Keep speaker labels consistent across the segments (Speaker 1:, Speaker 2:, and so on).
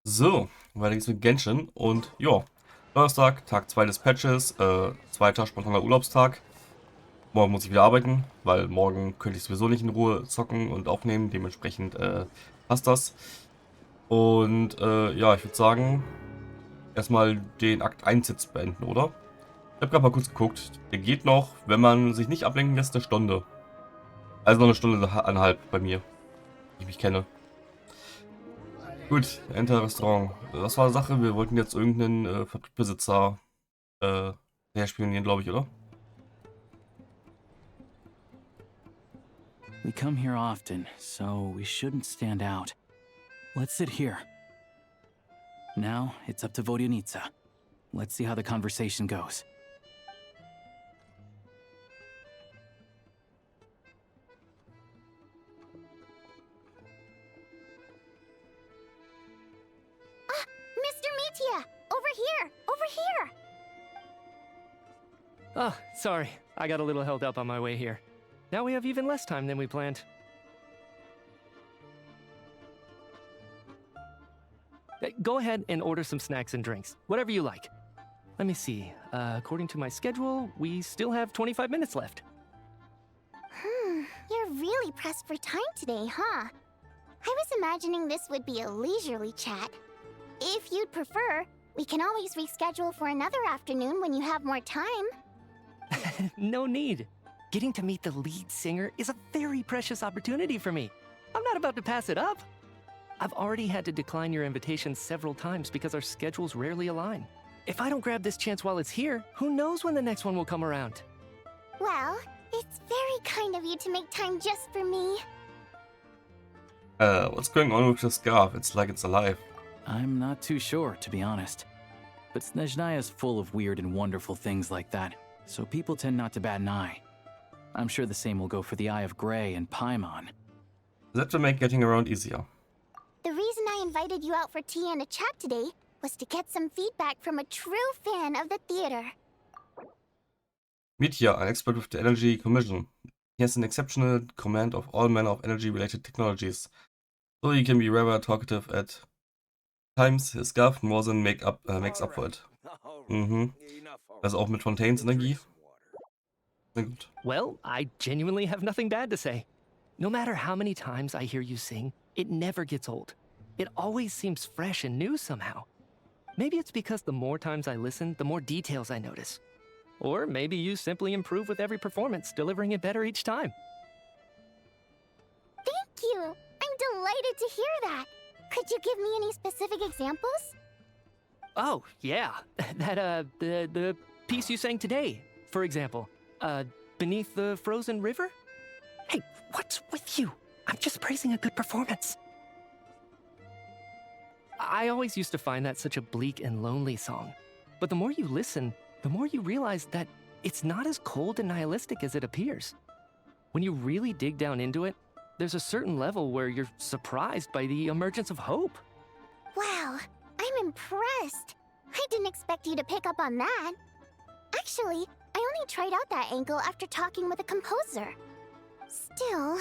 Speaker 1: So, weiter geht's mit Genshin und ja, Donnerstag, Tag 2 des Patches, zweiter spontaner Urlaubstag. Morgen muss ich wieder arbeiten, weil morgen könnte ich sowieso nicht in Ruhe zocken und aufnehmen, dementsprechend passt das. Und ja, ich würde sagen, erstmal den Akt 1 jetzt beenden, oder? Ich habe gerade mal kurz geguckt, der geht noch, wenn man sich nicht ablenken lässt, eine Stunde. Also noch eine Stunde eineinhalb bei mir, wie ich mich kenne. Gut, Enter Restaurant. Das war die Sache, wir wollten jetzt irgendeinen Fabrikbesitzer herspionieren, glaube ich, oder?
Speaker 2: We come here often, so we shouldn't stand out. Let's sit here. Now, it's up to Vodyanica. Let's see how the conversation goes.
Speaker 3: Mr. Metia! Over here! Over here!
Speaker 4: Oh, sorry. I got a little held up on my way here. Now we have even less time than we planned. Go ahead and order some snacks and drinks. Whatever you like. Let me see. According to my schedule, we still have 25 minutes left.
Speaker 3: You're really pressed for time today, huh? I was imagining this would be a leisurely chat. If you'd prefer, we can always reschedule for another afternoon when you have more time.
Speaker 4: No need. Getting to meet the lead singer is a very precious opportunity for me. I'm not about to pass it up. I've already had to decline your invitation several times because our schedules rarely align. If I don't grab this chance while it's here, who knows when the next one will come around?
Speaker 3: Well, it's very kind of you to make time just for me.
Speaker 1: What's going on with the scarf? It's like it's alive.
Speaker 2: I'm not too sure, to be honest. But Snezhnaya is full of weird and wonderful things like that, so people tend not to bat an eye. I'm sure the same will go for the Eye of Grey and Paimon.
Speaker 1: That will make getting around easier.
Speaker 3: The reason I invited you out for tea and a chat today was to get some feedback from a true fan of the theater.
Speaker 1: Mitya, an expert with the Energy Commission. He has an exceptional command of all manner of energy-related technologies. So he can be rather talkative at times. His scarf more than makes up for it. Also auch mit Fontaines Energie. Na gut.
Speaker 4: Well, I genuinely have nothing bad to say. No matter how many times I hear you sing, it never gets old. It always seems fresh and new somehow. Maybe it's because the more times I listen, the more details I notice. Or maybe you simply improve with every performance, delivering it better each time.
Speaker 3: Thank you! I'm delighted to hear that! Could you give me any specific examples?
Speaker 4: Oh, yeah. The piece you sang today, for example. Beneath the Frozen River? Hey, what's with you? I'm just praising a good performance. I always used to find that such a bleak and lonely song. But the more you listen, the more you realize that it's not as cold and nihilistic as it appears. When you really dig down into it, there's a certain level where you're surprised by the emergence of hope.
Speaker 3: Wow, I'm impressed. I didn't expect you to pick up on that. Actually, I only tried out that angle after talking with a composer. Still,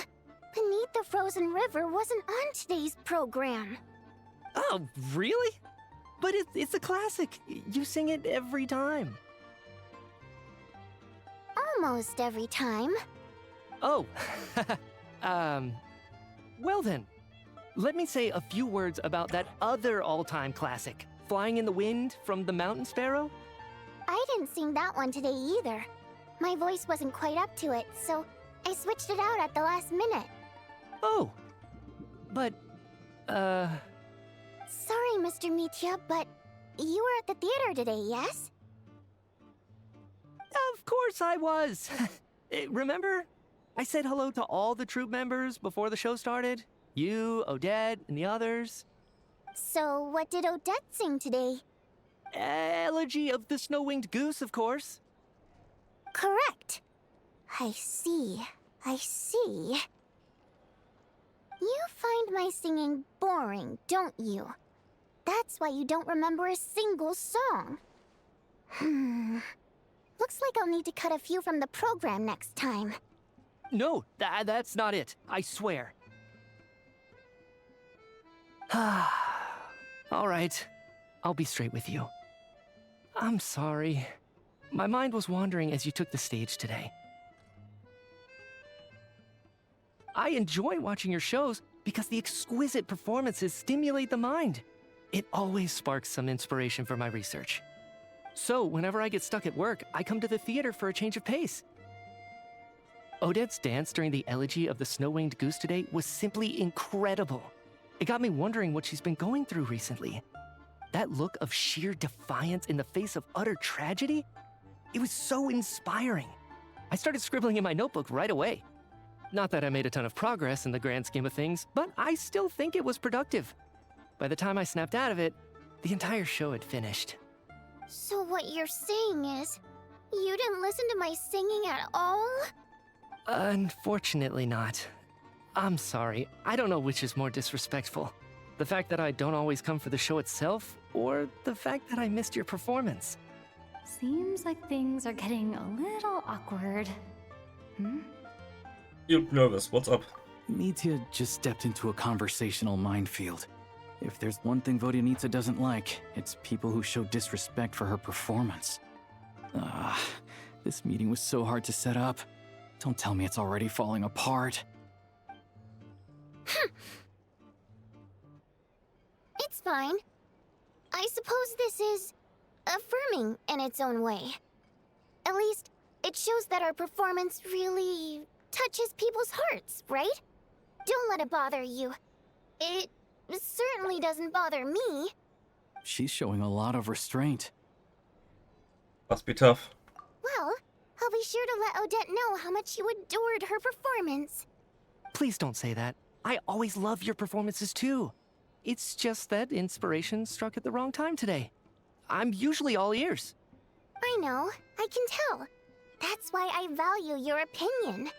Speaker 3: Beneath the Frozen River wasn't on today's program.
Speaker 4: Oh, really? But it's a classic. You sing it every time.
Speaker 3: Almost every time.
Speaker 4: Oh, well then. Let me say a few words about that other all-time classic, Flying in the Wind from the Mountain Sparrow.
Speaker 3: I didn't sing that one today either. My voice wasn't quite up to it, so I switched it out at the last minute.
Speaker 4: Oh, but,
Speaker 3: Sorry, Mr. Mitya, but you were at the theater today, yes?
Speaker 4: Of course I was. Remember? I said hello to all the troupe members before the show started. You, Odette, and the others.
Speaker 3: So, what did Odette sing today?
Speaker 4: Elegy of the Snow-Winged Goose, of course.
Speaker 3: Correct. I see. I see. You find my singing boring, don't you? That's why you don't remember a single song. Looks like I'll need to cut a few from the program next time.
Speaker 4: No, that's not it. I swear. All right, I'll be straight with you. I'm sorry. My mind was wandering as you took the stage today. I enjoy watching your shows because the exquisite performances stimulate the mind. It always sparks some inspiration for my research. So, whenever I get stuck at work, I come to the theater for a change of pace. Odette's dance during the elegy of the snow-winged goose today was simply incredible. It got me wondering what she's been going through recently. That look of sheer defiance in the face of utter tragedy? It was so inspiring. I started scribbling in my notebook right away. Not that I made a ton of progress in the grand scheme of things, but I still think it was productive. By the time I snapped out of it, the entire show had finished.
Speaker 3: So what you're saying is, you didn't listen to my singing at all?
Speaker 4: Unfortunately not. I'm sorry, I don't know which is more disrespectful. The fact that I don't always come for the show itself, or the fact that I missed your performance.
Speaker 5: Seems like things are getting a little awkward.
Speaker 1: You look nervous. What's up?
Speaker 2: Mitya just stepped into a conversational minefield. If there's one thing Vodyanitsa doesn't like, it's people who show disrespect for her performance. This meeting was so hard to set up. Don't tell me it's already falling apart.
Speaker 3: It's fine. I suppose this is affirming in its own way. At least, it shows that our performance really touches people's hearts, right? Don't let it bother you. It certainly doesn't bother me.
Speaker 2: She's showing a lot of restraint.
Speaker 1: Must be tough.
Speaker 3: Well, I'll be sure to let Odette know how much you adored her performance.
Speaker 4: Please don't say that. I always love your performances too. It's just that inspiration struck at the wrong time today. I'm usually all ears.
Speaker 3: I know, I can tell. That's why I value your opinion.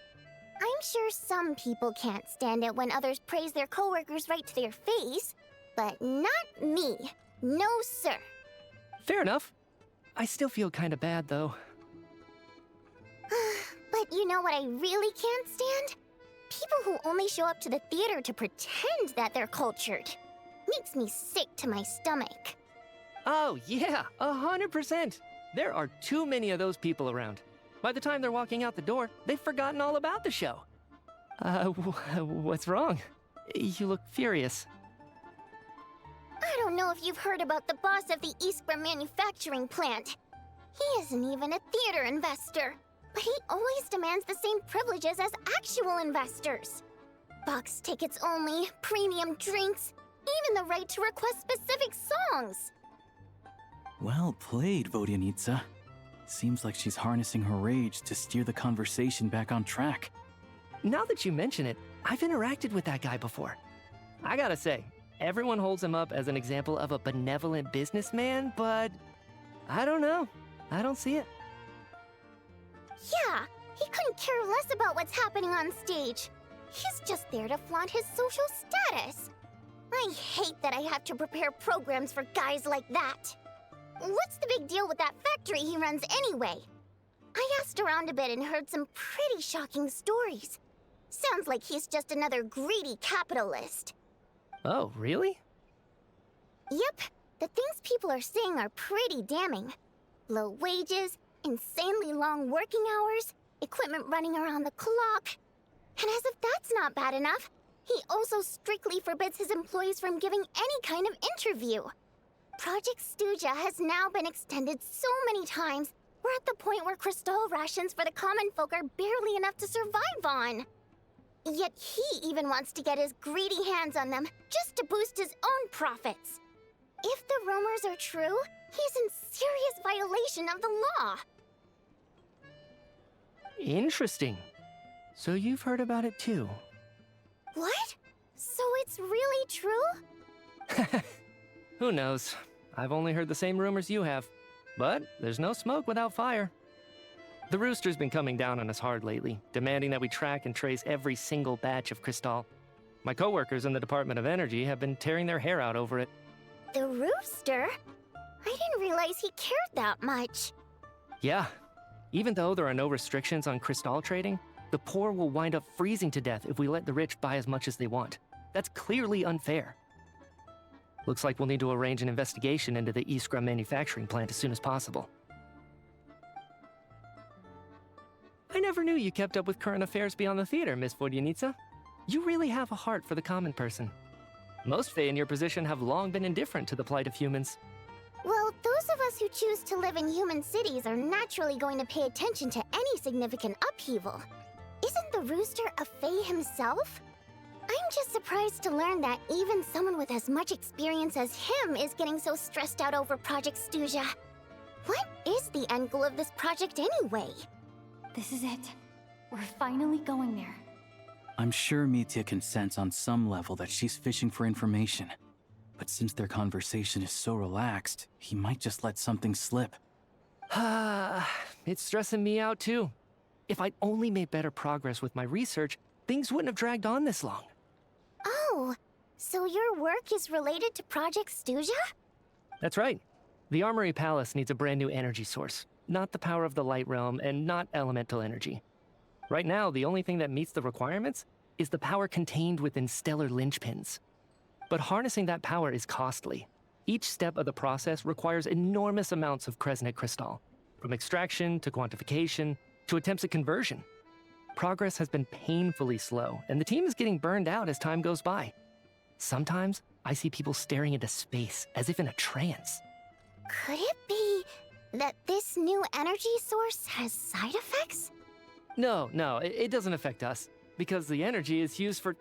Speaker 3: I'm sure some people can't stand it when others praise their coworkers right to their face, but not me. No, sir.
Speaker 4: Fair enough. I still feel kinda bad though.
Speaker 3: But you know what I really can't stand? People who only show up to the theater to pretend that they're cultured. Makes me sick to my stomach.
Speaker 4: Oh yeah, 100%. There are too many of those people around. By the time they're walking out the door, they've forgotten all about the show. What's wrong? You look furious.
Speaker 3: I don't know if you've heard about the boss of the Eastborough manufacturing plant. He isn't even a theater investor, but he always demands the same privileges as actual investors. Box tickets only, premium drinks, even the right to request specific songs.
Speaker 2: Well played, Vodyanitsa. Seems like she's harnessing her rage to steer the conversation back on track.
Speaker 4: Now that you mention it, I've interacted with that guy before. I gotta say, everyone holds him up as an example of a benevolent businessman, but I don't know. I don't see it.
Speaker 3: Yeah, he couldn't care less about what's happening on stage. He's just there to flaunt his social status. I hate that I have to prepare programs for guys like that. What's the big deal with that factory he runs anyway? I asked around a bit and heard some pretty shocking stories. Sounds like he's just another greedy capitalist.
Speaker 4: Oh, really?
Speaker 3: Yep, the things people are saying are pretty damning. Low wages, insanely long working hours, equipment running around the clock. And as if that's not bad enough, he also strictly forbids his employees from giving any kind of interview. Project Stuja has now been extended so many times, we're at the point where crystal rations for the common folk are barely enough to survive on. Yet he even wants to get his greedy hands on them just to boost his own profits. If the rumors are true, he's in serious violation of the law.
Speaker 4: Interesting. So you've heard about it too.
Speaker 3: What? So it's really true?
Speaker 4: Who knows? I've only heard the same rumors you have. But there's no smoke without fire. The Rooster's been coming down on us hard lately, demanding that we track and trace every single batch of Crystal. My coworkers in the Department of Energy have been tearing their hair out over it.
Speaker 3: The Rooster? I didn't realize he cared that much.
Speaker 4: Yeah. Even though there are no restrictions on Crystal trading, the poor will wind up freezing to death if we let the rich buy as much as they want. That's clearly unfair. Looks like we'll need to arrange an investigation into the Iskra manufacturing plant as soon as possible. I never knew you kept up with current affairs beyond the theater, Miss Vodyanitsa. You really have a heart for the common person. Most Fae in your position have long been indifferent to the plight of humans.
Speaker 3: Well, those of us who choose to live in human cities are naturally going to pay attention to any significant upheaval. Isn't the rooster a Fae himself? I'm just surprised to learn that even someone with as much experience as him is getting so stressed out over Project Stuzha. What is the end goal of this project anyway?
Speaker 5: This is it. We're finally going there.
Speaker 2: I'm sure Mitya can sense on some level that she's fishing for information. But since their conversation is so relaxed, he might just let something slip.
Speaker 4: It's stressing me out too. If I'd only made better progress with my research, things wouldn't have dragged on this long.
Speaker 3: Oh, so your work is related to Project Stuzha?
Speaker 4: That's right. The Armory Palace needs a brand new energy source. Not the power of the Light Realm, and not elemental energy. Right now, the only thing that meets the requirements is the power contained within stellar linchpins. But harnessing that power is costly. Each step of the process requires enormous amounts of Kresnet crystal, from extraction to quantification to attempts at conversion. Progress has been painfully slow, and the team is getting burned out as time goes by. Sometimes, I see people staring into space as if in a trance.
Speaker 3: Could it be that this new energy source has side effects?
Speaker 4: No, it doesn't affect us, because the energy is used for...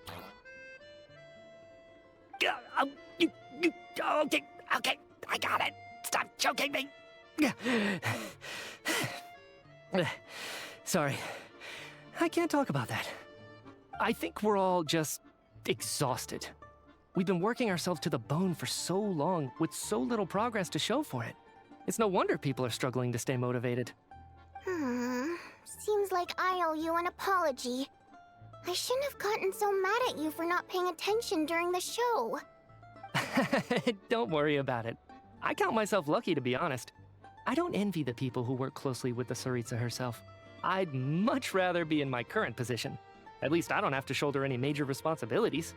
Speaker 4: Okay, I got it. Stop choking me. Sorry, I can't talk about that. I think we're all just exhausted. We've been working ourselves to the bone for so long with so little progress to show for it. It's no wonder people are struggling to stay motivated.
Speaker 3: Seems like I owe you an apology. I shouldn't have gotten so mad at you for not paying attention during the show.
Speaker 4: Don't worry about it. I count myself lucky, to be honest. I don't envy the people who work closely with the Tsaritsa herself. I'd much rather be in my current position. At least I don't have to shoulder any major responsibilities.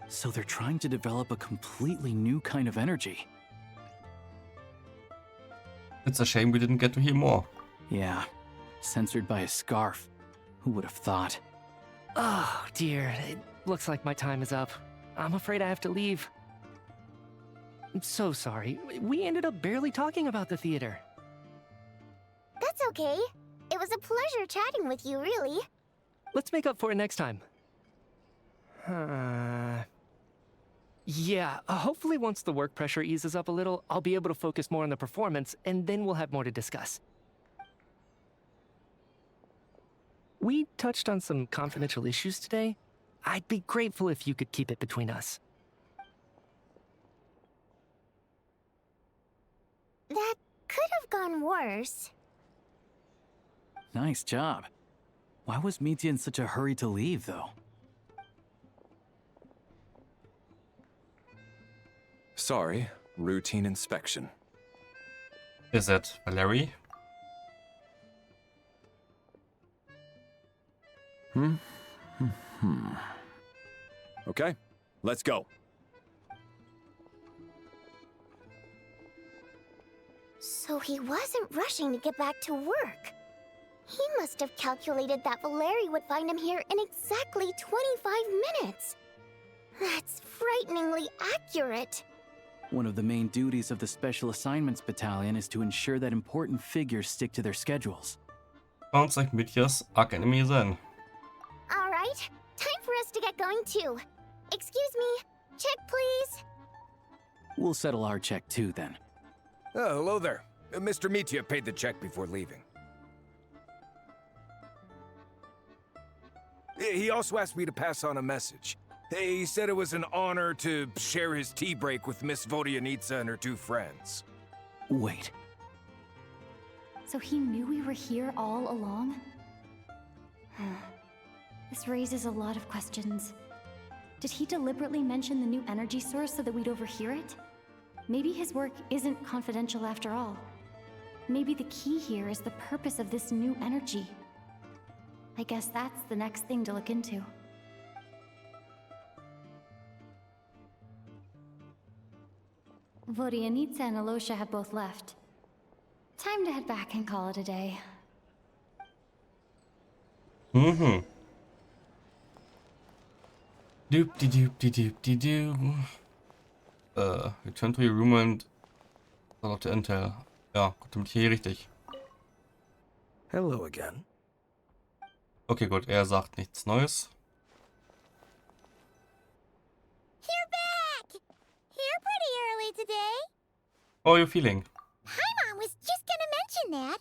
Speaker 2: So they're trying to develop a completely new kind of energy.
Speaker 1: It's a shame we didn't get to hear more.
Speaker 2: Yeah, censored by a scarf. Who would have thought?
Speaker 4: Oh, dear. It looks like my time is up. I'm afraid I have to leave. I'm so sorry. We ended up barely talking about the theater.
Speaker 3: That's okay. It was a pleasure chatting with you, really.
Speaker 4: Let's make up for it next time. Yeah, hopefully once the work pressure eases up a little, I'll be able to focus more on the performance, and then we'll have more to discuss. We touched on some confidential issues today. I'd be grateful if you could keep it between us.
Speaker 3: That could have gone worse.
Speaker 2: Nice job. Why was Mitya in such a hurry to leave, though?
Speaker 6: Sorry, routine inspection.
Speaker 1: Is it Valerie?
Speaker 6: Okay, let's go.
Speaker 3: So he wasn't rushing to get back to work. He must have calculated that Valerie would find him here in exactly 25 minutes. That's frighteningly accurate.
Speaker 2: One of the main duties of the Special Assignments Battalion is to ensure that important figures stick to their schedules.
Speaker 1: Sounds like Mitya's arch enemy then.
Speaker 3: All right, time for us to get going too. Excuse me, check please.
Speaker 2: We'll settle our check too, then.
Speaker 7: Oh, hello there. Mr. Mitya paid the check before leaving. He also asked me to pass on a message. He said it was an honor to share his tea break with Miss Vodyanitsa and her two friends.
Speaker 2: Wait.
Speaker 5: So he knew we were here all along? This raises a lot of questions. Did he deliberately mention the new energy source so that we'd overhear it? Maybe his work isn't confidential after all. Maybe the key here is the purpose of this new energy. I guess that's the next thing to look into. Vodyanitsa and Alosha have both left. Time to head back and call it a day.
Speaker 1: Mhm. Doop-de-doop-de-doop-de-doo. Return to your room and start out the intel. Ja, gut, damit hier richtig.
Speaker 7: Hello again.
Speaker 1: Okay, gut, er sagt nichts Neues.
Speaker 3: You're back! Here pretty early today.
Speaker 1: How are you feeling?
Speaker 3: Paimon was just gonna mention that.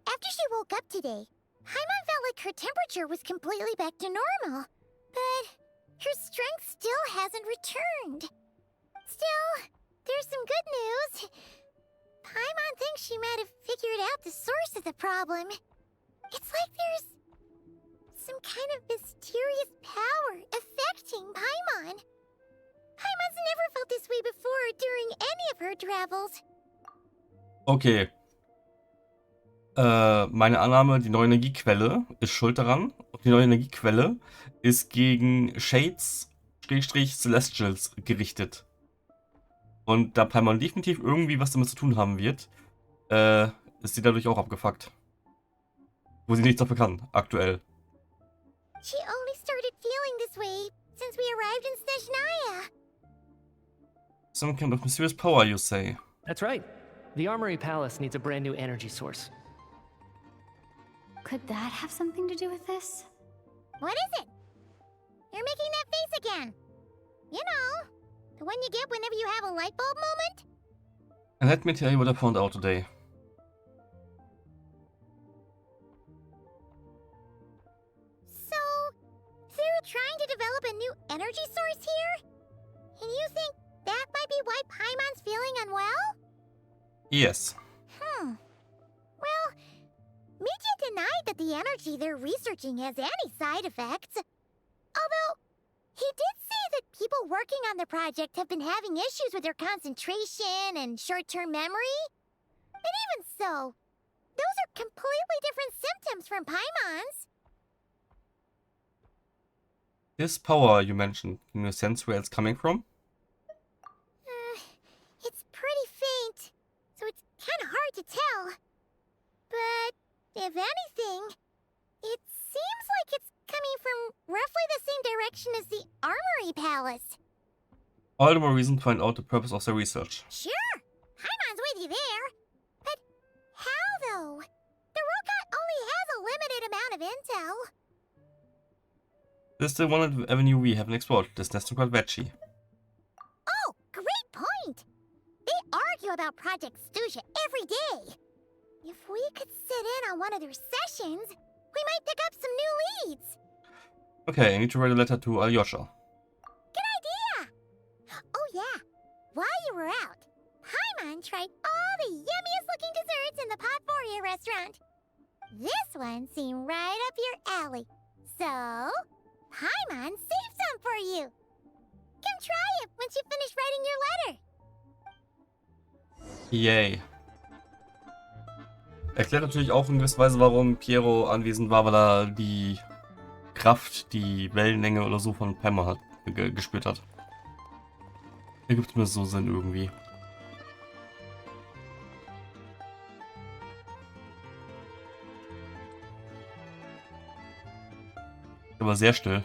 Speaker 3: After she woke up today, Paimon felt like her temperature was completely back to normal. But her strength still hasn't returned. Still, there's some good news. Paimon thinks she might have figured out the source of the problem. It's like there's some kind of mysterious power affecting Paimon. Paimon's never felt this way before during any of her travels.
Speaker 1: Okay. Meine Annahme, die neue Energiequelle ist schuld daran. Und die neue Energiequelle ist gegen Shades-Celestials gerichtet. Und da Paimon definitiv irgendwie was damit zu tun haben wird, ist sie dadurch auch abgefuckt. Wo sie nichts dafür kann, aktuell.
Speaker 3: She only started feeling this way since we arrived in Snezhnaya.
Speaker 1: Some kind of mysterious power, you say.
Speaker 4: That's right. The Armory Palace needs a brand new energy source.
Speaker 5: Could that have something to do with this?
Speaker 3: What is it? You're making that face again. You know, the one you get whenever you have a light bulb moment?
Speaker 1: And let me tell you what I found out today.
Speaker 3: So, they're trying to develop a new energy source here? And you think that might be why Paimon's feeling unwell?
Speaker 1: Yes.
Speaker 3: Well, Mitya denied that the energy they're researching has any side effects. Although, he did say that people working on the project have been having issues with their concentration and short-term memory. And even so, those are completely different symptoms from Paimon's.
Speaker 1: This power you mentioned, can you sense where it's coming from?
Speaker 3: It's pretty faint, so it's kind of hard to tell. But if anything, it seems like it's coming from roughly the same direction as the Armory Palace.
Speaker 1: All the more reason to find out the purpose of the research.
Speaker 3: Sure, Paimon's with you there. But how, though? The robot only has a limited amount of intel.
Speaker 1: This is the one avenue we haven't explored, this Snezhnaya Veggie.
Speaker 3: Oh, great point! They argue about Project Stusha every day. If we could sit in on one of their sessions, we might pick up some new leads.
Speaker 1: Okay, I need to write a letter to Alyosha.
Speaker 3: Good idea! Oh yeah, while you were out, Paimon tried all the yummiest looking desserts in the Potvoria restaurant. This one seemed right up your alley. So, Paimon saved some for you. Come try it once you finish writing your letter.
Speaker 1: Yay. Erklärt natürlich auch in gewisser Weise, warum Piero anwesend war, weil er die Kraft, die Wellenlänge oder so von Paimon hat, gespürt hat. Ergibt mir so Sinn irgendwie. Aber sehr still.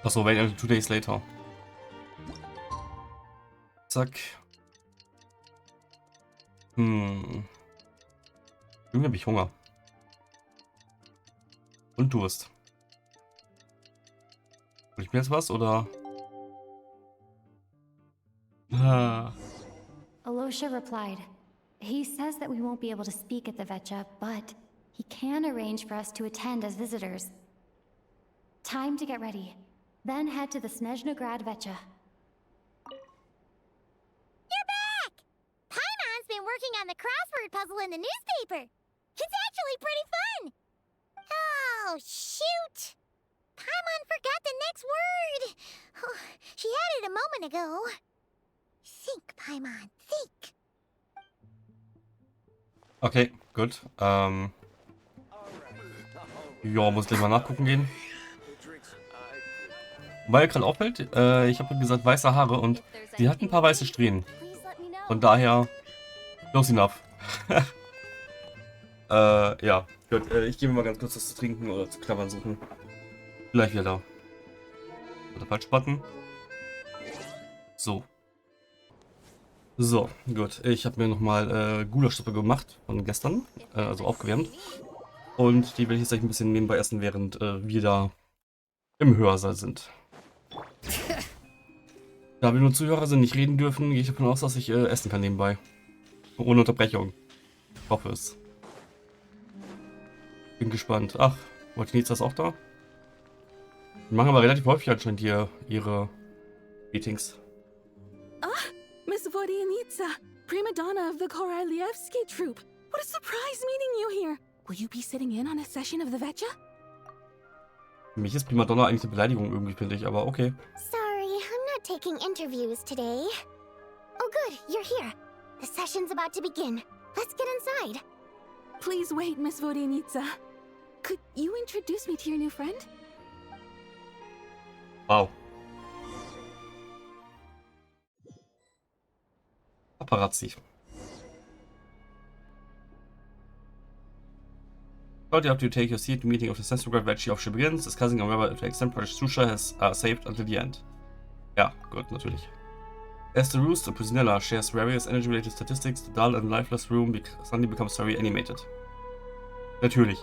Speaker 1: Achso, wait until 2 days later. Zack. Irgendwie habe ich Hunger. Und Durst. Will ich mir jetzt was, oder?
Speaker 5: Alosha replied. He says that we won't be able to speak at the Vecha, but he can arrange for us to attend as visitors. Time to get ready. Then head to the Snezhnaya Vecha.
Speaker 3: You're back! Paimon's been working on the crossword puzzle in the newspaper. It's actually pretty fun. Oh, shoot! Paimon forgot the next word. Oh, she had it a moment ago. Think, Paimon, think.
Speaker 1: Okay, gut. Ja, muss gleich mal nachgucken gehen. Weil gerade auffällt, ich habe gesagt weiße Haare und sie hat ein paar weiße Strähnen. Von daher, close enough. Ja, gut, ich gehe mir mal ganz kurz was zu trinken oder zu knabbern suchen. Gleich wieder da. Der falsche Button. So. So, gut. Ich habe mir nochmal Gulaschsuppe gemacht von gestern. Also aufgewärmt. Und die will ich jetzt gleich ein bisschen nebenbei essen, während wir da im Hörsaal sind. Da wir nur Zuhörer sind, nicht reden dürfen, gehe ich davon aus, dass ich essen kann nebenbei. Ohne Unterbrechung. Ich hoffe es. Bin gespannt. Ach, Voltinitsa ist auch da? Die machen aber relativ häufig anscheinend hier ihre Meetings.
Speaker 8: Miss Voltinitsa, prima donna of the Korolievsky troupe. What a surprise meeting you here. Will you be sitting in on a session of the Vetja?
Speaker 1: Für mich ist Primadonna eigentlich eine Beleidigung irgendwie, finde ich, aber okay.
Speaker 3: Sorry, I'm not taking interviews today. Oh good, you're here. The session's about to begin. Let's get inside.
Speaker 8: Please wait, Miss Voltinitsa. Could you introduce me to your new friend?
Speaker 1: Wow. Paparazzi. Shortly after you take your seat, the meeting of the Snezhnaya Veggie officially begins, discussing whether to extend Project Susha has saved until the end. Ja, gut, natürlich. As the roost, Pusinella shares various energy-related statistics, the dull and lifeless room suddenly becomes very animated. Natürlich.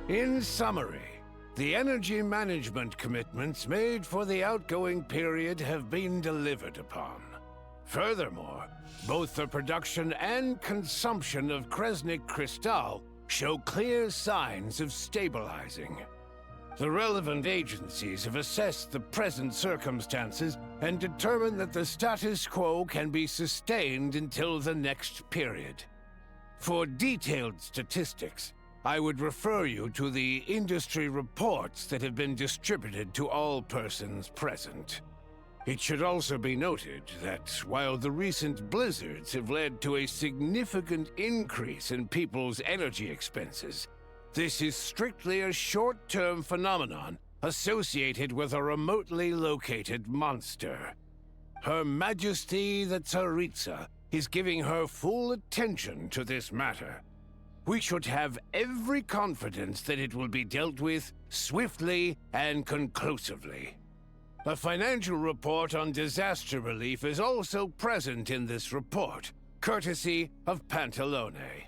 Speaker 9: In summary, the energy management commitments made for the outgoing period have been delivered upon. Furthermore, both the production and consumption of Kresnik Crystal show clear signs of stabilizing. The relevant agencies have assessed the present circumstances and determined that the status quo can be sustained until the next period. For detailed statistics, I would refer you to the industry reports that have been distributed to all persons present. It should also be noted that while the recent blizzards have led to a significant increase in people's energy expenses, this is strictly a short-term phenomenon associated with a remotely located monster. Her Majesty the Tsaritsa is giving her full attention to this matter. We should have every confidence that it will be dealt with swiftly and conclusively. A financial report on disaster relief is also present in this report, courtesy of Pantalone.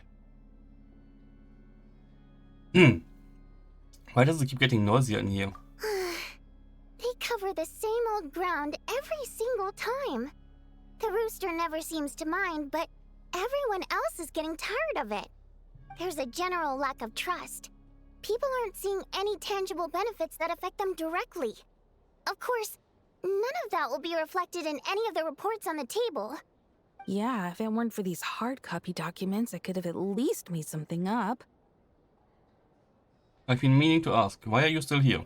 Speaker 1: Why does it keep getting noisier in here?
Speaker 3: They cover the same old ground every single time. The rooster never seems to mind, but everyone else is getting tired of it. There's a general lack of trust. People aren't seeing any tangible benefits that affect them directly. Of course, none of that will be reflected in any of the reports on the table.
Speaker 8: Yeah, if it weren't for these hard copy documents, I could have at least made something up.
Speaker 1: I've been meaning to ask, why are you still here?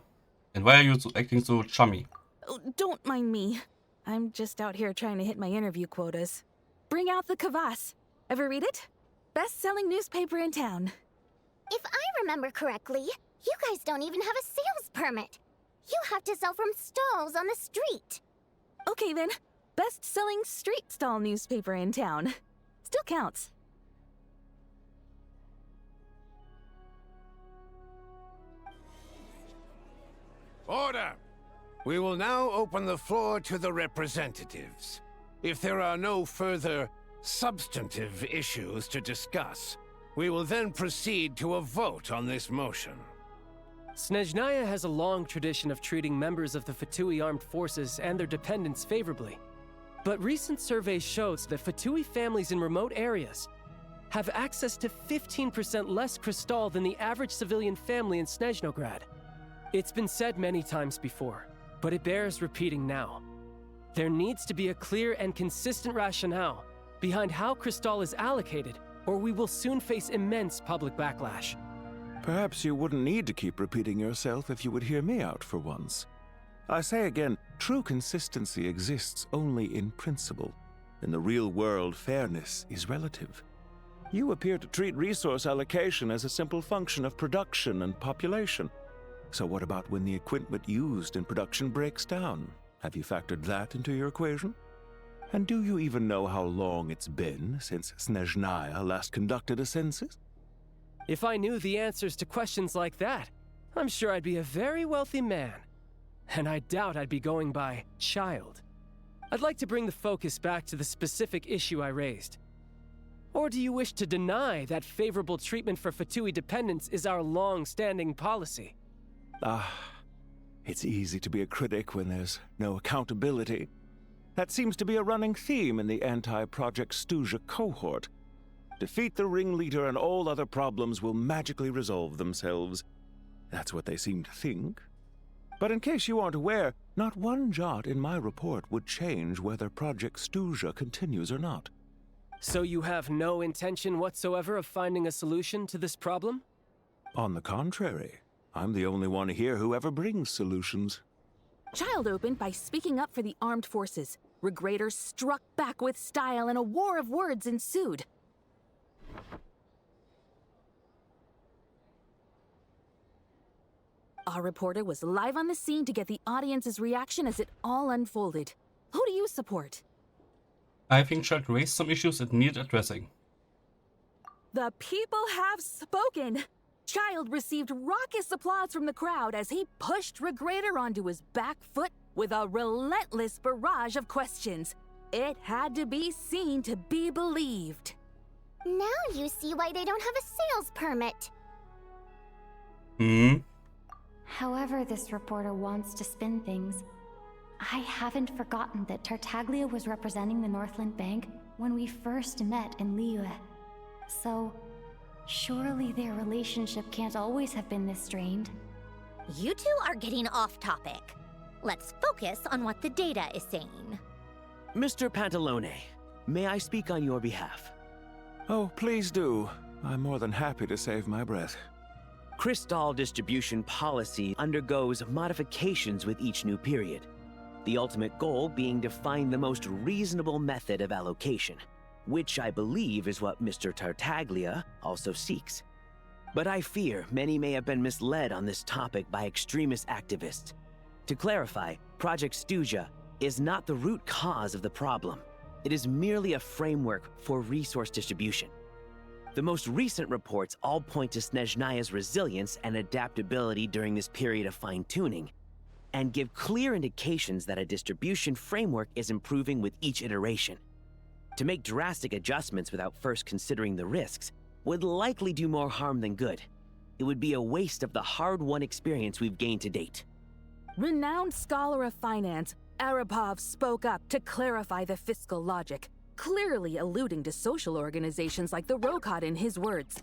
Speaker 1: And why are you acting so chummy?
Speaker 8: Oh, don't mind me. I'm just out here trying to hit my interview quotas. Bring out the kvass. Ever read it? Best-selling newspaper in town.
Speaker 3: If I remember correctly, you guys don't even have a sales permit. You have to sell from stalls on the street.
Speaker 8: Okay then, best-selling street stall newspaper in town. Still counts.
Speaker 9: Order! We will now open the floor to the representatives. If there are no further substantive issues to discuss, we will then proceed to a vote on this motion.
Speaker 10: Snezhnaya has a long tradition of treating members of the Fatui armed forces and their dependents favorably. But recent surveys shows that Fatui families in remote areas have access to 15% less crystal than the average civilian family in Snezhnograd. It's been said many times before, but it bears repeating now. There needs to be a clear and consistent rationale behind how crystal is allocated, or we will soon face immense public backlash.
Speaker 11: Perhaps you wouldn't need to keep repeating yourself if you would hear me out for once. I say again, true consistency exists only in principle. In the real world, fairness is relative. You appear to treat resource allocation as a simple function of production and population. So what about when the equipment used in production breaks down? Have you factored that into your equation? And do you even know how long it's been since Snezhnaya last conducted a census?
Speaker 10: If I knew the answers to questions like that, I'm sure I'd be a very wealthy man. And I doubt I'd be going by child. I'd like to bring the focus back to the specific issue I raised. Or do you wish to deny that favorable treatment for Fatui dependents is our long-standing policy?
Speaker 11: It's easy to be a critic when there's no accountability. That seems to be a running theme in the anti-Project Stuja cohort. Defeat the ringleader and all other problems will magically resolve themselves. That's what they seem to think. But in case you aren't aware, not one jot in my report would change whether Project Stuja continues or not.
Speaker 10: So you have no intention whatsoever of finding a solution to this problem?
Speaker 11: On the contrary, I'm the only one here who ever brings solutions.
Speaker 8: Child opened by speaking up for the armed forces. Regraders struck back with style and a war of words ensued. Our reporter was live on the scene to get the audience's reaction as it all unfolded. Who do you support?
Speaker 1: I think Child raised some issues that need addressing.
Speaker 8: The people have spoken! Child received raucous applause from the crowd as he pushed Regrader onto his back foot with a relentless barrage of questions. It had to be seen to be believed.
Speaker 3: Now you see why they don't have a sales permit.
Speaker 5: However this reporter wants to spin things, I haven't forgotten that Tartaglia was representing the Northland Bank when we first met in Liyue. So, surely their relationship can't always have been this strained.
Speaker 12: You two are getting off topic. Let's focus on what the data is saying.
Speaker 13: Mr. Pantalone, may I speak on your behalf?
Speaker 11: Oh, please do. I'm more than happy to save my breath.
Speaker 13: Crystal distribution policy undergoes modifications with each new period. The ultimate goal being to find the most reasonable method of allocation, which I believe is what Mr. Tartaglia also seeks. But I fear many may have been misled on this topic by extremist activists. To clarify, Project Stuja is not the root cause of the problem. It is merely a framework for resource distribution. The most recent reports all point to Snezhnaya's resilience and adaptability during this period of fine-tuning, and give clear indications that a distribution framework is improving with each iteration. To make drastic adjustments without first considering the risks would likely do more harm than good. It would be a waste of the hard-won experience we've gained to date.
Speaker 8: Renowned scholar of finance, Arapov spoke up to clarify the fiscal logic, clearly alluding to social organizations like the Rokot in his words.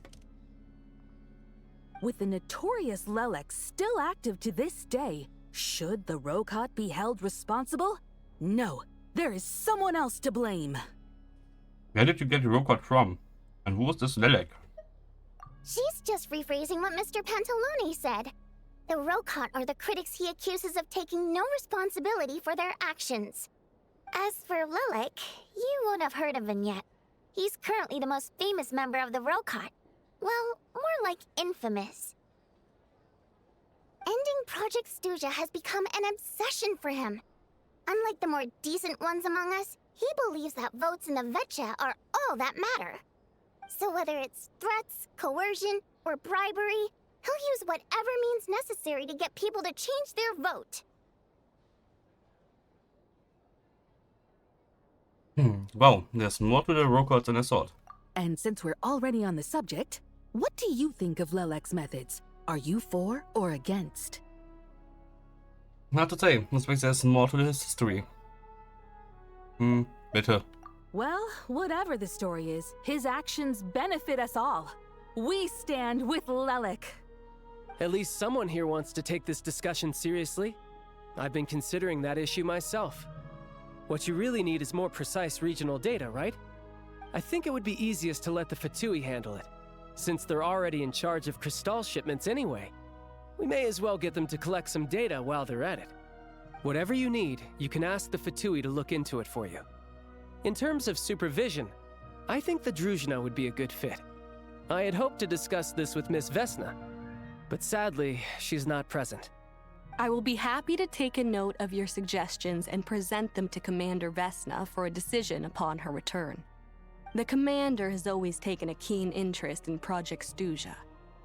Speaker 8: With the notorious Lelek still active to this day, should the Rokot be held responsible? No, there is someone else to blame.
Speaker 1: Where did you get the Rokot from? And who is this Lelek?
Speaker 3: She's just rephrasing what Mr. Pantalone said. The Rokot are the critics he accuses of taking no responsibility for their actions. As for Lelek, you won't have heard of him yet. He's currently the most famous member of the Rokot. Well, more like infamous. Ending Project Stuja has become an obsession for him. Unlike the more decent ones among us, he believes that votes in the Vetcha are all that matter. So whether it's threats, coercion, or bribery, he'll use whatever means necessary to get people to change their vote.
Speaker 1: Well, there's more to the Rokots than I thought.
Speaker 8: And since we're already on the subject, what do you think of Lelek's methods? Are you for or against?
Speaker 1: Hard to say. This means there's more to his history. Bitte.
Speaker 8: Well, whatever the story is, his actions benefit us all. We stand with Lelek.
Speaker 10: At least someone here wants to take this discussion seriously. I've been considering that issue myself. What you really need is more precise regional data, right? I think it would be easiest to let the Fatui handle it, since they're already in charge of Crystal shipments anyway. We may as well get them to collect some data while they're at it. Whatever you need, you can ask the Fatui to look into it for you. In terms of supervision, I think the Druzhna would be a good fit. I had hoped to discuss this with Miss Vesna, but sadly, she's not present.
Speaker 14: I will be happy to take a note of your suggestions and present them to Commander Vesna for a decision upon her return. The Commander has always taken a keen interest in Project Stuzha.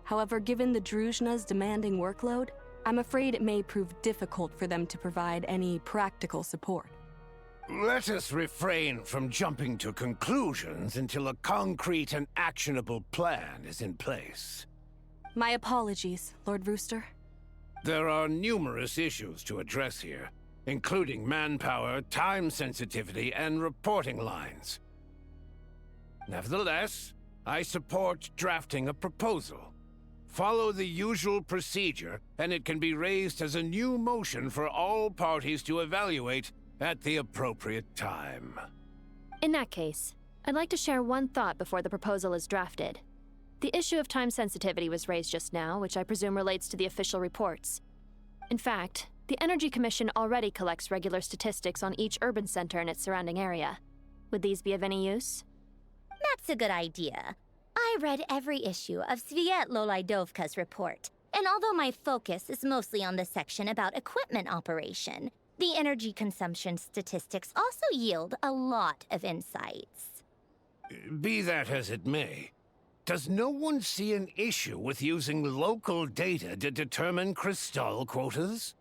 Speaker 14: However, given the Druzhna's demanding workload, I'm afraid it may prove difficult for them to provide any practical support.
Speaker 9: Let us refrain from jumping to conclusions until a concrete and actionable plan is in place.
Speaker 14: My apologies, Lord Rooster.
Speaker 9: There are numerous issues to address here, including manpower, time sensitivity, and reporting lines. Nevertheless, I support drafting a proposal. Follow the usual procedure, and it can be raised as a new motion for all parties to evaluate at the appropriate time.
Speaker 15: In that case, I'd like to share one thought before the proposal is drafted. The issue of time sensitivity was raised just now, which I presume relates to the official reports. In fact, the Energy Commission already collects regular statistics on each urban center and its surrounding area. Would these be of any use?
Speaker 12: That's a good idea. I read every issue of Svietloslaidovka's report, and although my focus is mostly on the section about equipment operation, the energy consumption statistics also yield a lot of insights.
Speaker 9: Be that as it may, does no one see an issue with using local data to determine crystal quotas?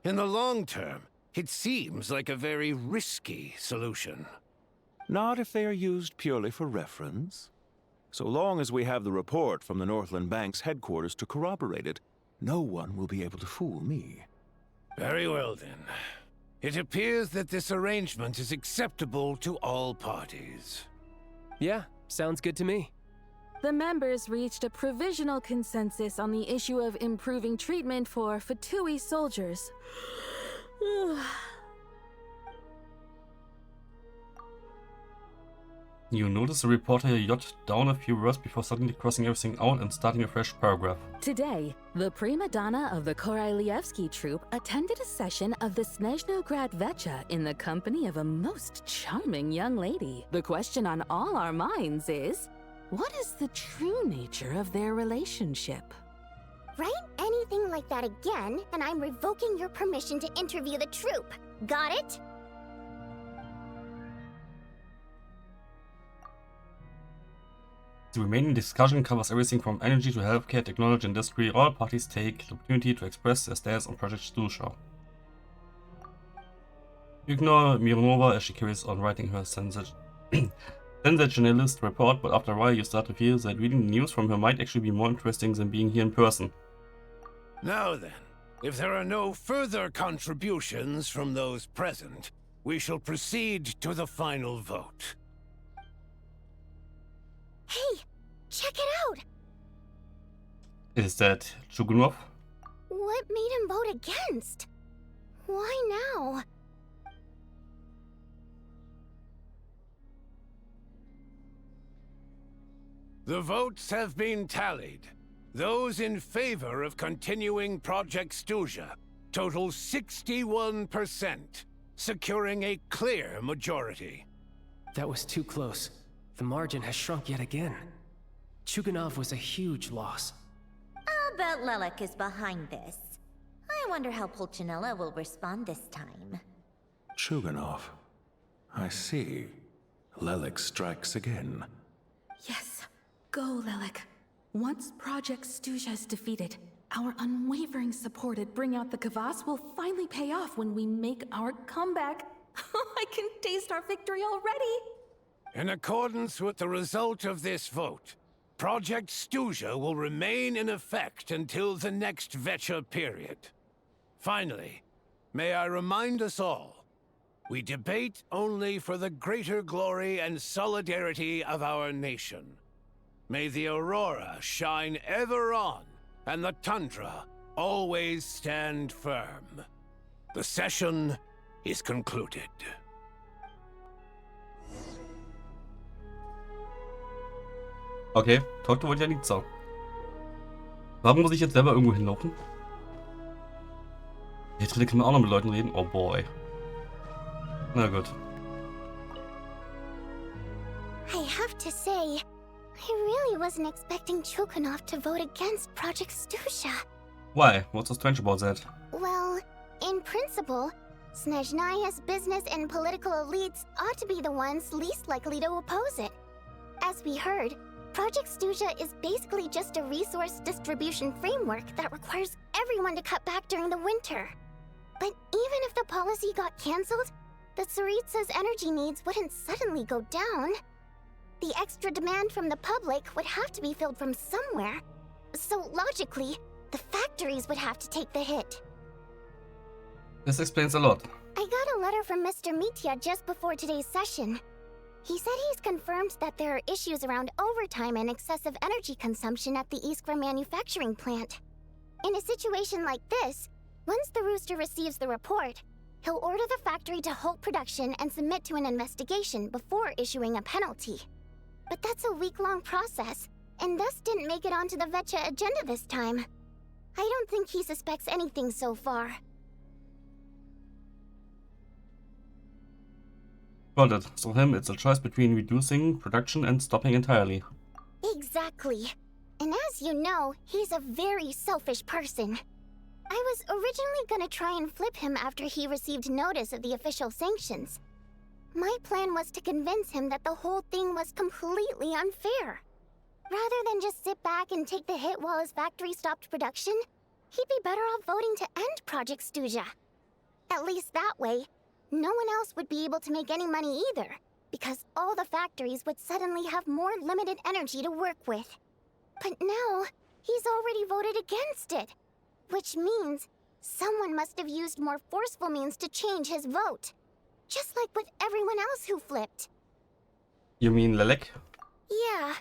Speaker 9: In the long term, it seems like a very risky solution.
Speaker 11: Not if they are used purely for reference. So long as we have the report from the Northland Bank's headquarters to corroborate it, no one will be able to fool me.
Speaker 9: Very well, then. It appears that this arrangement is acceptable to all parties.
Speaker 10: Yeah, sounds good to me.
Speaker 8: The members reached a provisional consensus on the issue of improving treatment for Fatui soldiers.
Speaker 1: You notice the reporter jot down a few words before suddenly crossing everything out and starting a fresh paragraph.
Speaker 8: Today, the prima donna of the Korailievsky troupe attended a session of the Snezhnograd Vecha in the company of a most charming young lady. The question on all our minds is, what is the true nature of their relationship?
Speaker 3: Write anything like that again, and I'm revoking your permission to interview the troupe. Got it?
Speaker 1: The remaining discussion covers everything from energy to healthcare, technology, industry. All parties take the opportunity to express their stance on Project Stuzha. You ignore Mironova as she carries on writing her sensationalist report, but after a while you start to feel that reading the news from her might actually be more interesting than being here in person.
Speaker 9: Now then, if there are no further contributions from those present, we shall proceed to the final vote.
Speaker 3: Hey, check it out!
Speaker 1: Is that Chugunov?
Speaker 3: What made him vote against? Why now?
Speaker 9: The votes have been tallied. Those in favor of continuing Project Stuzha total 61%, securing a clear majority.
Speaker 10: That was too close. The margin has shrunk yet again. Chuganov was a huge loss.
Speaker 12: I'll bet Lelik is behind this. I wonder how Pulcinella will respond this time.
Speaker 11: Chuganov. I see. Lelik strikes again.
Speaker 8: Yes, go, Lelik. Once Project Stuzha is defeated, our unwavering support at Bring Out the Kvass will finally pay off when we make our comeback. I can taste our victory already!
Speaker 9: In accordance with the result of this vote, Project Stuzha will remain in effect until the next Vecha period. Finally, may I remind us all, we debate only for the greater glory and solidarity of our nation. May the aurora shine ever on, and the tundra always stand firm. The session is concluded.
Speaker 1: Okay, Tokto wollte ja nichts sagen. Warum muss ich jetzt selber irgendwo hinlaufen? Hier drinnen kann man auch noch mit Leuten reden. Oh boy. Na gut.
Speaker 3: I have to say, I really wasn't expecting Chulkanov to vote against Project Stusha.
Speaker 1: Why? What's so strange about that?
Speaker 3: Well, in principle, Snezhnaya's business and political elites ought to be the ones least likely to oppose it. As we heard, Project Stusha is basically just a resource distribution framework that requires everyone to cut back during the winter. But even if the policy got cancelled, the Tsaritsa's energy needs wouldn't suddenly go down. The extra demand from the public would have to be filled from somewhere. So logically, the factories would have to take the hit.
Speaker 1: This explains a lot.
Speaker 3: I got a letter from Mr. Mitya just before today's session. He said he's confirmed that there are issues around overtime and excessive energy consumption at the Iskra manufacturing plant. In a situation like this, once the Rooster receives the report, he'll order the factory to halt production and submit to an investigation before issuing a penalty. But that's a week-long process, and thus didn't make it onto the Vetcha agenda this time. I don't think he suspects anything so far.
Speaker 1: Got it. So him, it's a choice between reducing production and stopping entirely.
Speaker 3: Exactly. And as you know, he's a very selfish person. I was originally gonna try and flip him after he received notice of the official sanctions. My plan was to convince him that the whole thing was completely unfair. Rather than just sit back and take the hit while his factory stopped production, he'd be better off voting to end Project Stusha. At least that way, no one else would be able to make any money either, because all the factories would suddenly have more limited energy to work with. But now, he's already voted against it, which means someone must have used more forceful means to change his vote. Just like with everyone else who flipped.
Speaker 1: You mean Lelek?
Speaker 3: Yeah.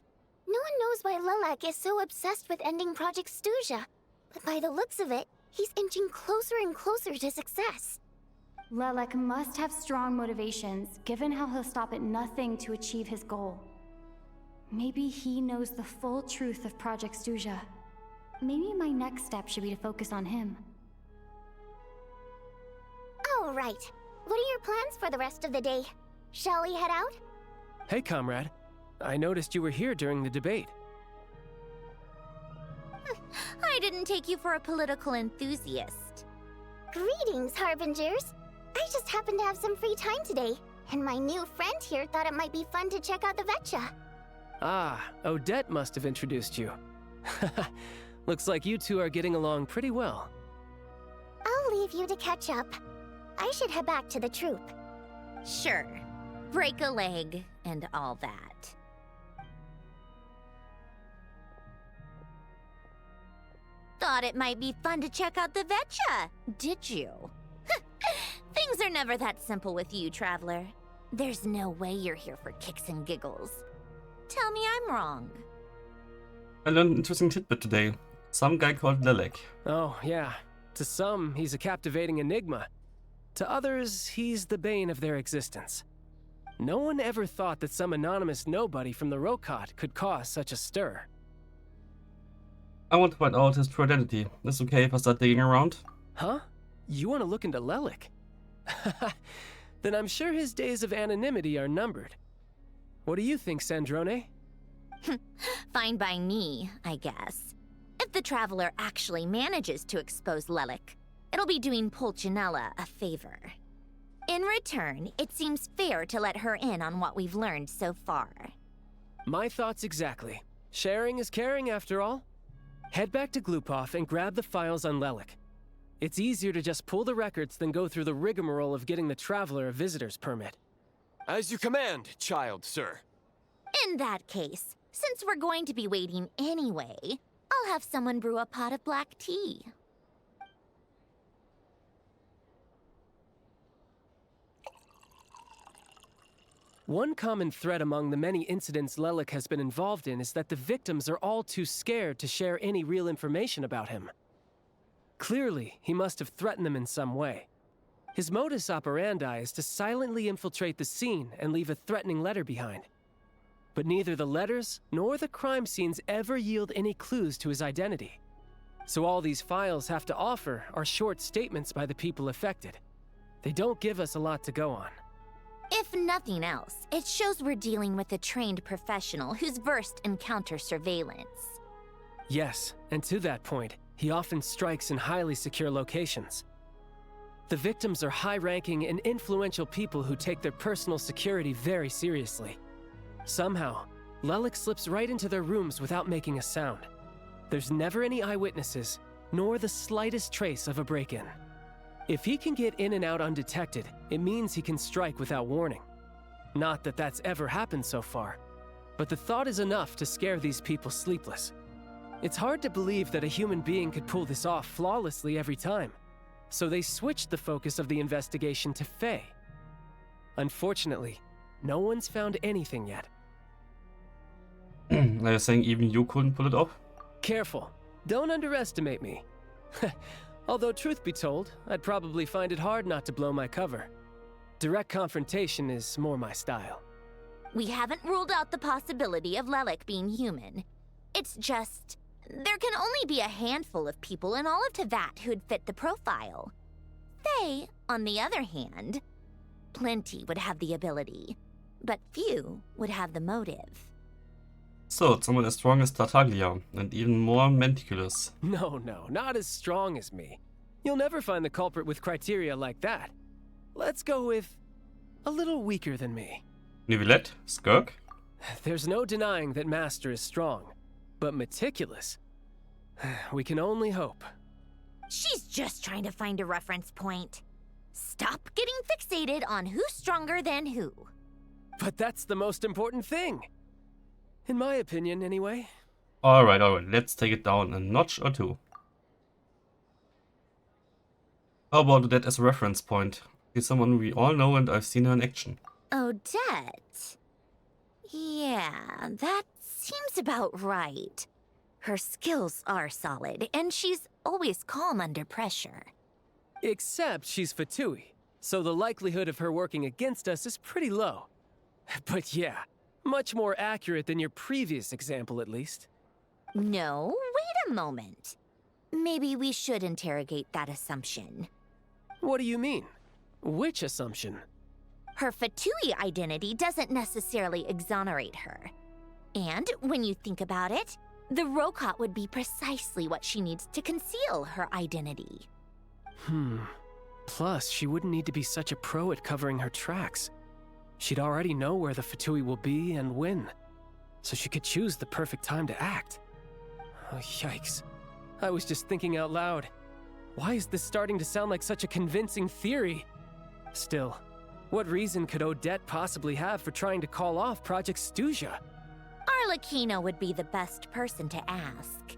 Speaker 3: No one knows why Lelek is so obsessed with ending Project Stusha, but by the looks of it, he's inching closer and closer to success.
Speaker 5: Lelek must have strong motivations, given how he'll stop at nothing to achieve his goal. Maybe he knows the full truth of Project Stusha. Maybe my next step should be to focus on him.
Speaker 3: Oh, right. What are your plans for the rest of the day? Shall we head out?
Speaker 10: Hey, comrade. I noticed you were here during the debate.
Speaker 12: I didn't take you for a political enthusiast.
Speaker 3: Greetings, Harbingers. I just happened to have some free time today, and my new friend here thought it might be fun to check out the Vetcha.
Speaker 10: Ah, Odette must have introduced you. Looks like you two are getting along pretty well.
Speaker 3: I'll leave you to catch up. I should head back to the troop.
Speaker 12: Sure. Break a leg and all that. Thought it might be fun to check out the Vetcha, did you? Things are never that simple with you, Traveler. There's no way you're here for kicks and giggles. Tell me I'm wrong.
Speaker 1: I learned an interesting tidbit today. Some guy called Lelek.
Speaker 10: Oh, yeah. To some, he's a captivating enigma. To others, he's the bane of their existence. No one ever thought that some anonymous nobody from the Rokot could cause such a stir.
Speaker 1: I want to find out his true identity. Is it okay if I start digging around?
Speaker 10: Huh? You want to look into Lelek? Then I'm sure his days of anonymity are numbered. What do you think, Sandrone?
Speaker 12: Fine by me, I guess. If the Traveler actually manages to expose Lelek, it'll be doing Pulcinella a favor. In return, it seems fair to let her in on what we've learned so far.
Speaker 10: My thoughts exactly. Sharing is caring, after all. Head back to Glupov and grab the files on Lelek. It's easier to just pull the records than go through the rigmarole of getting the Traveler a visitor's permit.
Speaker 6: As you command, child, sir.
Speaker 12: In that case, since we're going to be waiting anyway, I'll have someone brew a pot of black tea.
Speaker 10: One common thread among the many incidents Lelek has been involved in is that the victims are all too scared to share any real information about him. Clearly, he must have threatened them in some way. His modus operandi is to silently infiltrate the scene and leave a threatening letter behind. But neither the letters nor the crime scenes ever yield any clues to his identity. So all these files have to offer are short statements by the people affected. They don't give us a lot to go on.
Speaker 12: If nothing else, it shows we're dealing with a trained professional who's versed in counter surveillance.
Speaker 10: Yes, and to that point, he often strikes in highly secure locations. The victims are high-ranking and influential people who take their personal security very seriously. Somehow, Lelik slips right into their rooms without making a sound. There's never any eyewitnesses, nor the slightest trace of a break-in. If he can get in and out undetected, it means he can strike without warning. Not that that's ever happened so far, but the thought is enough to scare these people sleepless. It's hard to believe that a human being could pull this off flawlessly every time, so they switched the focus of the investigation to Faye. Unfortunately, no one's found anything yet.
Speaker 1: Are you saying even you couldn't pull it off?
Speaker 10: Careful. Don't underestimate me. Although truth be told, I'd probably find it hard not to blow my cover. Direct confrontation is more my style.
Speaker 12: We haven't ruled out the possibility of Lelik being human. It's just, there can only be a handful of people in all of Teyvat who'd fit the profile. Faye, on the other hand, plenty would have the ability, but few would have the motive.
Speaker 1: So, it's someone as strong as Tartaglia, and even more meticulous.
Speaker 10: No, not as strong as me. You'll never find the culprit with criteria like that. Let's go with a little weaker than me.
Speaker 1: Neuvillette? Skirk?
Speaker 10: There's no denying that Master is strong, but meticulous? We can only hope.
Speaker 12: She's just trying to find a reference point. Stop getting fixated on who's stronger than who.
Speaker 10: But that's the most important thing. In my opinion, anyway.
Speaker 1: Alright, let's take it down a notch or two. How about that as a reference point? She's someone we all know and I've seen her in action.
Speaker 12: Odette? Yeah, that seems about right. Her skills are solid, and she's always calm under pressure.
Speaker 10: Except she's Fatui, so the likelihood of her working against us is pretty low. But yeah, much more accurate than your previous example, at least.
Speaker 12: No, wait a moment. Maybe we should interrogate that assumption.
Speaker 10: What do you mean? Which assumption?
Speaker 12: Her Fatui identity doesn't necessarily exonerate her. And when you think about it, the Rokot would be precisely what she needs to conceal her identity.
Speaker 10: Plus, she wouldn't need to be such a pro at covering her tracks. She'd already know where the Fatui will be and when, so she could choose the perfect time to act. Oh, yikes. I was just thinking out loud. Why is this starting to sound like such a convincing theory? Still, what reason could Odette possibly have for trying to call off Project Snezhnaya?
Speaker 12: Arlecchino would be the best person to ask.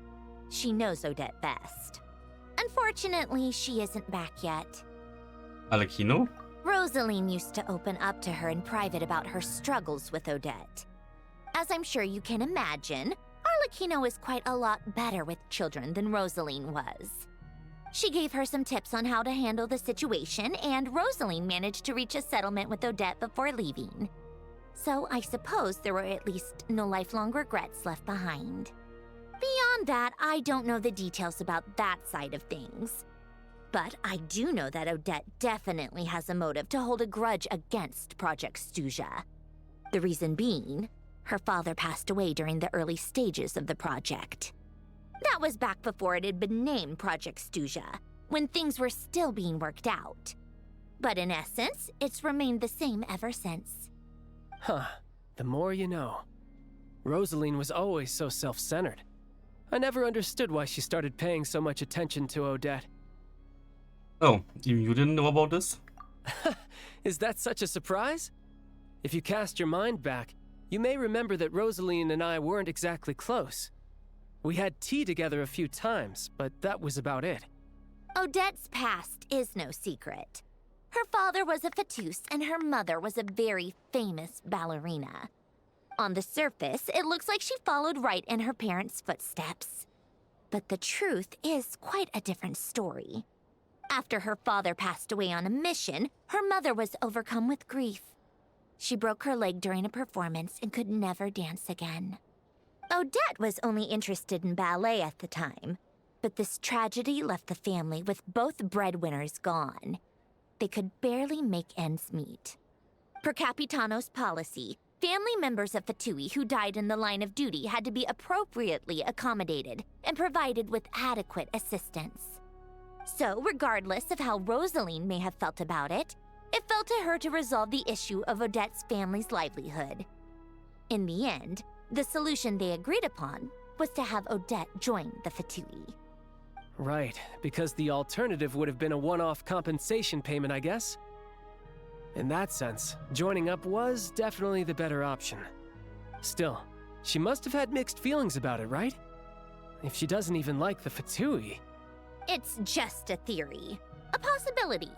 Speaker 12: She knows Odette best. Unfortunately, she isn't back yet.
Speaker 1: Arlecchino?
Speaker 12: Rosaline used to open up to her in private about her struggles with Odette. As I'm sure you can imagine, Arlecchino is quite a lot better with children than Rosaline was. She gave her some tips on how to handle the situation, and Rosaline managed to reach a settlement with Odette before leaving. So I suppose there were at least no lifelong regrets left behind. Beyond that, I don't know the details about that side of things. But I do know that Odette definitely has a motive to hold a grudge against Project Snezhnaya. The reason being, her father passed away during the early stages of the project. That was back before it had been named Project Snezhnaya, when things were still being worked out. But in essence, it's remained the same ever since.
Speaker 10: Huh. The more you know. Rosaline was always so self-centered. I never understood why she started paying so much attention to Odette.
Speaker 1: Oh, even you didn't know about this?
Speaker 10: Is that such a surprise? If you cast your mind back, you may remember that Rosaline and I weren't exactly close. We had tea together a few times, but that was about it.
Speaker 12: Odette's past is no secret. Her father was a fatus and her mother was a very famous ballerina. On the surface, it looks like she followed right in her parents' footsteps. But the truth is quite a different story. After her father passed away on a mission, her mother was overcome with grief. She broke her leg during a performance and could never dance again. Odette was only interested in ballet at the time, but this tragedy left the family with both breadwinners gone. They could barely make ends meet. Per Capitano's policy, family members of Fatui who died in the line of duty had to be appropriately accommodated and provided with adequate assistance. So, regardless of how Rosaline may have felt about it, it fell to her to resolve the issue of Odette's family's livelihood. In the end, the solution they agreed upon was to have Odette join the Fatui.
Speaker 10: Right, because the alternative would have been a one-off compensation payment, I guess. In that sense, joining up was definitely the better option. Still, she must have had mixed feelings about it, right? If she doesn't even like the Fatui...
Speaker 12: It's just a theory, a possibility.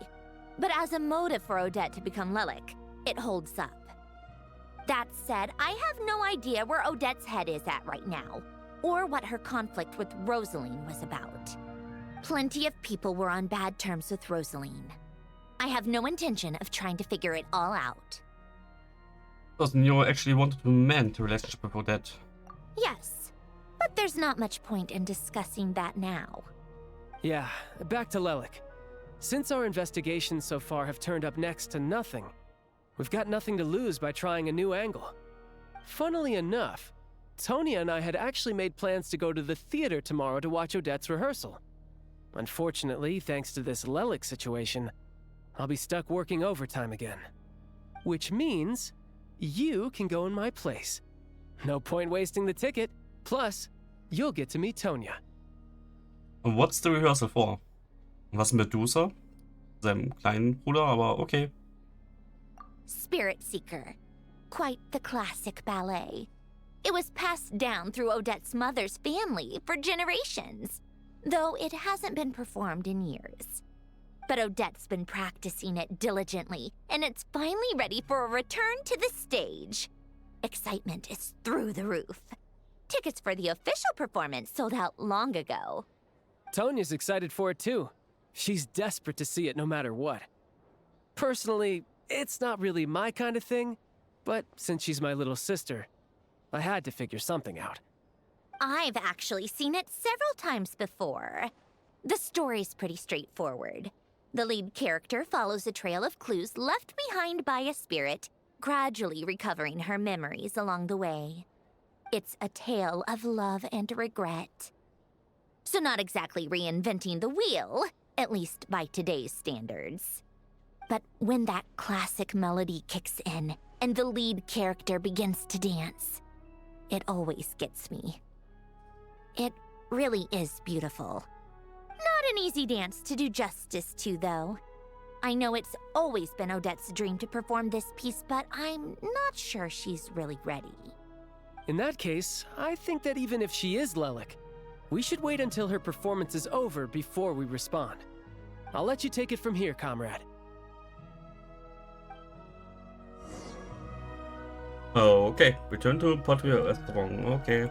Speaker 12: But as a motive for Odette to become Lelik, it holds up. That said, I have no idea where Odette's head is at right now, or what her conflict with Rosaline was about. Plenty of people were on bad terms with Rosaline. I have no intention of trying to figure it all out.
Speaker 1: Does Neo actually wanted to mend the relationship with Odette?
Speaker 12: Yes, but there's not much point in discussing that now.
Speaker 10: Yeah, back to Lelik. Since our investigations so far have turned up next to nothing, we've got nothing to lose by trying a new angle. Funnily enough, Tonya and I had actually made plans to go to the theater tomorrow to watch Odette's rehearsal. Unfortunately, thanks to this Lelik situation, I'll be stuck working overtime again. Which means you can go in my place. No point wasting the ticket. Plus, you'll get to meet Tonya.
Speaker 1: Und what's the rehearsal for? Was mit Medusa? Seinem kleinen Bruder, aber okay.
Speaker 12: Spirit Seeker. Quite the classic ballet. It was passed down through Odette's mother's family for generations, though it hasn't been performed in years. But Odette's been practicing it diligently, and it's finally ready for a return to the stage. Excitement is through the roof. Tickets for the official performance sold out long ago.
Speaker 10: Tonya's excited for it too. She's desperate to see it no matter what. Personally, it's not really my kind of thing, but since she's my little sister, I had to figure something out.
Speaker 12: I've actually seen it several times before. The story's pretty straightforward. The lead character follows a trail of clues left behind by a spirit, gradually recovering her memories along the way. It's a tale of love and regret. So not exactly reinventing the wheel, at least by today's standards. But when that classic melody kicks in and the lead character begins to dance, it always gets me. It really is beautiful. Not an easy dance to do justice to, though. I know it's always been Odette's dream to perform this piece, but I'm not sure she's really ready.
Speaker 10: In that case, I think that even if she is Lelik, we should wait until her performance is over before we respond. I'll let you take it from here, comrade.
Speaker 1: Oh, okay. Return to Portrait Restaurant. Okay.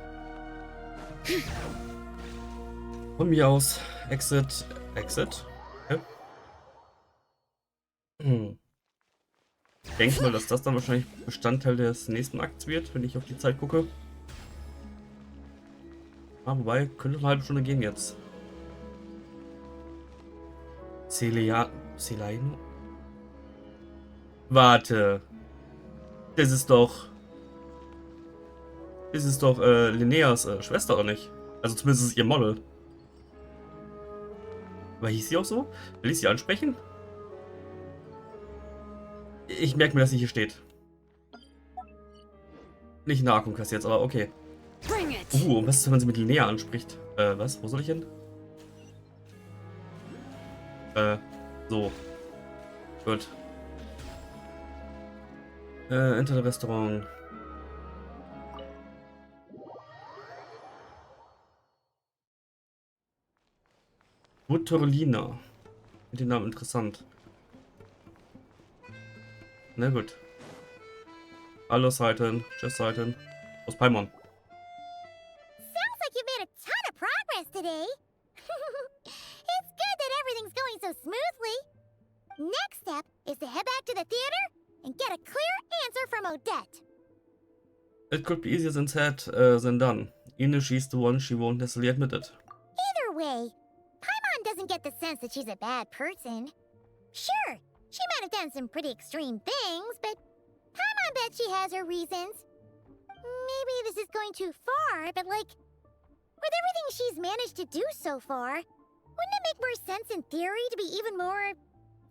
Speaker 1: Von mir aus. Exit. Exit. Okay. Ich denke mal, dass das dann wahrscheinlich Bestandteil des nächsten Akts wird, wenn ich auf die Zeit gucke. Ah, wobei, könnte eine halbe Stunde gehen jetzt. Celaino? Warte. Das ist doch Linneas Schwester, oder nicht? Also zumindest ist es ihr Model. Aber hieß sie auch so? Will ich sie ansprechen? Ich merke mir, dass sie hier steht. Nicht Nahkonquest jetzt, aber okay. Was ist, wenn man sie mit Linnea anspricht? Was? Wo soll ich hin? So. Gut. Enter the Restaurant. Butterlina. Mit dem Namen interessant. Na gut. Alle Seiten. Tschüss Seiten. Aus Paimon.
Speaker 3: Sounds like you made a ton of progress today. It's good that everything's going so smoothly. Next step is to head back to the theater and get a clear answer from Odette.
Speaker 1: It could be easier said than done. Even if she's the one, she won't necessarily admit it.
Speaker 3: Either way, Paimon doesn't get the sense that she's a bad person. Sure, she might have done some pretty extreme things, but Paimon bet she has her reasons. Maybe this is going too far, but like, with everything she's managed to do so far, wouldn't it make more sense in theory to be even more,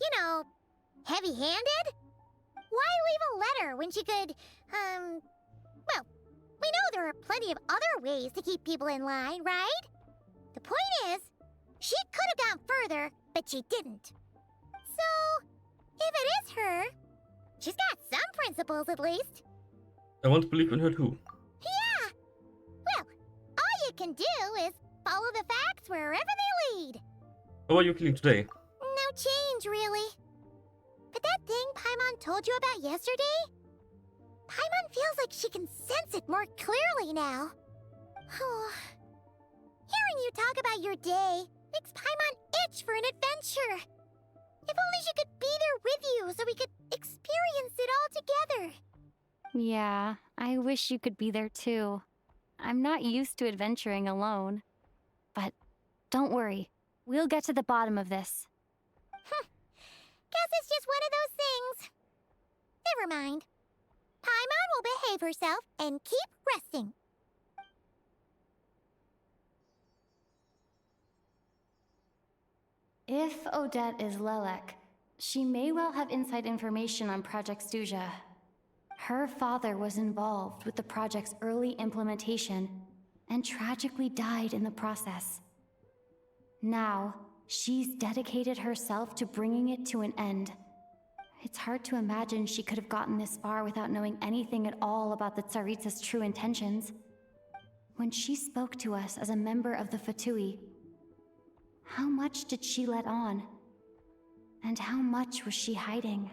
Speaker 3: you know, heavy-handed? Why leave a letter when she could, well, we know there are plenty of other ways to keep people in line, right? The point is, she could have gone further, but she didn't. So, if it is her, she's got some principles at least.
Speaker 1: I want to believe in her too.
Speaker 3: Yeah! Well, all you can do is follow the facts wherever they lead.
Speaker 1: How are you feeling today?
Speaker 3: No change, really. But that thing Paimon told you about yesterday? Paimon feels like she can sense it more clearly now. Hearing you talk about your day makes Paimon itch for an adventure. If only she could be there with you so we could experience it all together.
Speaker 5: Yeah, I wish you could be there too. I'm not used to adventuring alone. But don't worry, we'll get to the bottom of this.
Speaker 3: Guess it's just one of those things. Never mind. Paimon will behave herself and keep resting.
Speaker 5: If Odette is Lelek, she may well have inside information on Project Stuja. Her father was involved with the project's early implementation and tragically died in the process. Now, she's dedicated herself to bringing it to an end. It's hard to imagine she could have gotten this far without knowing anything at all about the Tsaritsa's true intentions. When she spoke to us as a member of the Fatui, how much did she let on? And how much was she hiding?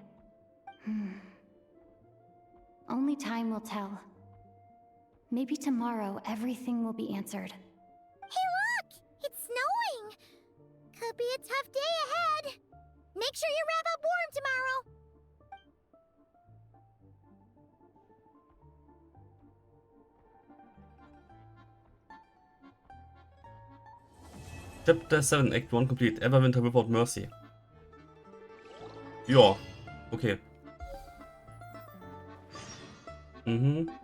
Speaker 5: Only time will tell. Maybe tomorrow everything will be answered.
Speaker 3: Hey look! It's snowing! Could be a tough day ahead. Make sure you wrap up warm tomorrow.
Speaker 1: Chapter 7, Act 1 complete. Everwinter Without Mercy. Ja, okay.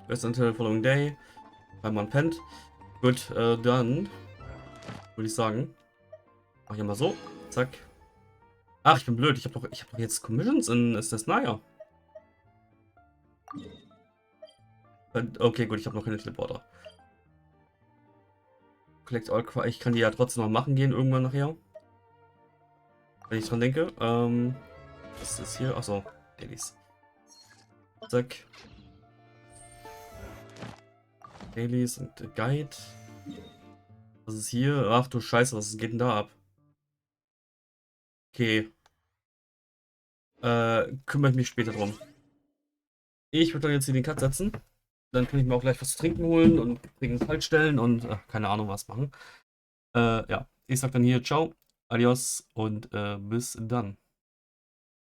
Speaker 1: Rest until the following day. Weil man pennt. Gut, dann würde ich sagen, mach ich mal so. Zack. Ach, ich bin blöd. Ich hab doch jetzt Commissions in Snezhnaya. Okay, gut, ich habe noch keine Teleporter. Collect all. Ich kann die ja trotzdem noch machen gehen irgendwann nachher. Wenn ich dran denke. Was ist hier? Achso, Dailies. Zack. Dailies und Guide. Was ist hier? Ach du Scheiße, was geht denn da ab? Okay. Kümmere ich mich später drum. Ich würde dann jetzt hier den Cut setzen. Dann kann ich mir auch gleich was zu trinken holen und übrigens halt stellen und keine Ahnung was machen. Ja, ich sag dann hier ciao, adios und bis dann.